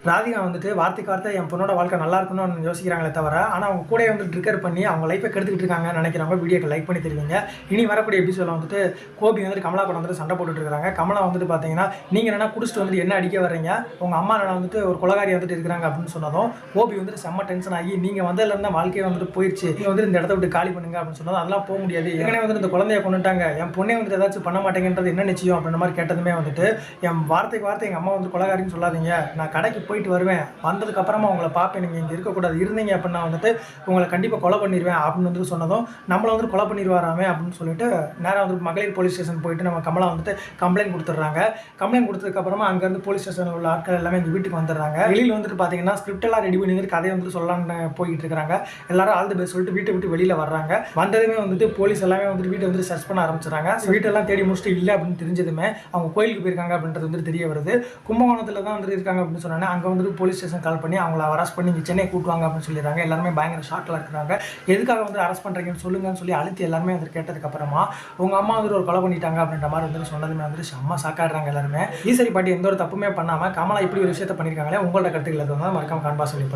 ராதிகா வந்துட்டு வார்த்தைக்கு வார்த்தை என் பொண்ணோட வாழ்க்கை நல்லா இருக்கணும்னு யோசிக்கிறாங்களே தவிர, ஆனால் அவங்க கூட வந்து ட்ரிக்கர் பண்ணி அவங்க லைஃபை கெடுத்துக்கிட்டு இருக்காங்கன்னு நினைக்கிறவங்க வீடியோக்கு லைக் பண்ணி தெரிவிங்க. இனி வரக்கூடிய எபிசோடில் வந்துட்டு கோபி வந்துட்டு கமலா கூட வந்துட்டு சண்டை போட்டுட்டு இருக்காங்க. கமலா வந்துட்டு பார்த்தீங்கன்னா, நீங்கள் என்ன குடிச்சிட்டு வந்துட்டு என்ன அடிக்க வர்றீங்க, உங்கள் அம்மா நான் வந்துட்டு ஒரு கொலகாரி வந்துட்டு இருக்கிறாங்க அப்படின்னு சொன்னதும் கோபி வந்துட்டு செம்ம டென்ஷன் ஆகி, நீங்கள் வந்ததுலேருந்து வாழ்க்கையை வந்துட்டு போயிடுச்சு, நீங்கள் வந்துட்டு இந்த இடத்த விட்டு காலி பண்ணுங்க அப்படின்னு சொன்னதும் அதெல்லாம் போக முடியாது, ஏற்கனவே வந்துட்டு இந்த குழந்தைய கொண்டுட்டாங்க, என் பொண்ணே வந்துட்டு ஏதாச்சும் பண்ண மாட்டேங்கிறது என்ன நிச்சயம் அப்படின்ற மாதிரி கேட்டதுமே வந்துட்டு, என் வார்த்தைக்கு வார்த்தை எங்கள் அம்மா வந்து கொலகாரின்னு சொல்லாதீங்க, நான் கடைக்கு போயிட்டு வருவேன், வந்ததுக்கப்புறமா உங்களை பார்ப்பேன், நீங்கள் இங்கே இருக்கக்கூடாது, இருந்தீங்க அப்படின்னா வந்துட்டு உங்களை கண்டிப்பாக கொலை பண்ணிடுவேன் அப்படின்னு வந்துட்டு சொன்னதும், நம்மளை வந்துட்டு கொலை பண்ணிடுவாராமே அப்படின்னு சொல்லிட்டு நேராக வந்துட்டு மகளிர் போலீஸ் ஸ்டேஷன் போயிட்டு நம்ம கமலா வந்துட்டு கம்ப்ளைண்ட் கொடுத்துட்றாங்க. கம்ப்ளைண்ட் கொடுத்ததுக்கப்புறமா அங்கேருந்து போலீஸ் ஸ்டேஷனில் உள்ள ஆட்கள் எல்லாமே எங்கள் வீட்டுக்கு வந்துடுறாங்க. வெளியில் வந்துட்டு பார்த்தீங்கன்னா ஸ்கிரிப்ட் எல்லாம் ரெடி பண்ணி வந்துட்டு கதையை வந்துட்டு சொல்லலாம்னு போயிட்டு இருக்கிறாங்க. எல்லாரும் ஆல் தி பெஸ்ட் சொல்லிட்டு வீட்டை விட்டு வெளியில் வர்றாங்க. வந்ததுமே வந்துட்டு போலீஸ் எல்லாமே வந்துட்டு வீட்டை வந்துட்டு சர்ச் பண்ண ஆரம்பிச்சிடறாங்க. வீட்டெல்லாம் தேடி முடிச்சுட்டு இல்லை அப்படின்னு தெரிஞ்சதுமே அவங்க கோயிலுக்கு போயிருக்காங்க அப்படின்றது வந்துட்டு தெரிய வருது. கும்பகோணத்தில் தான் வந்துட்டு இருக்காங்க அப்படின்னு சொன்னாங்க. அங்கே வந்துட்டு போலீஸ் ஸ்டேஷன் கால் பண்ணி அவங்கள அரெஸ்ட் பண்ணி இங்கே சென்னை கூட்டுவாங்க அப்படின்னு சொல்லிடுறாங்க. எல்லாருமே பயங்கர ஷாக்கில் இருக்கிறாங்க. எதுக்காக வந்து அரெஸ்ட் பண்ணுறீங்கன்னு சொல்லுங்கன்னு சொல்லி அழுத்தி எல்லாருமே வந்துட்டு கேட்டதுக்கப்புறமா உங்கள் அம்மா வந்துட்டு ஒரு கொலை பண்ணிட்டாங்க அப்படின்ற மாதிரி வந்துட்டு சொன்னதுமே வந்துட்டு செம்ம சாக்காடுறாங்க எல்லாருமே. ஈஸ்வரி பாட்டி எந்த ஒரு தப்புமே பண்ணாமல் கமலா இப்படி ஒரு விஷயத்த பண்ணியிருக்காங்களே, உங்களோட கருத்துக்கள் எதுவும் மறக்காம காண்பா சொல்லி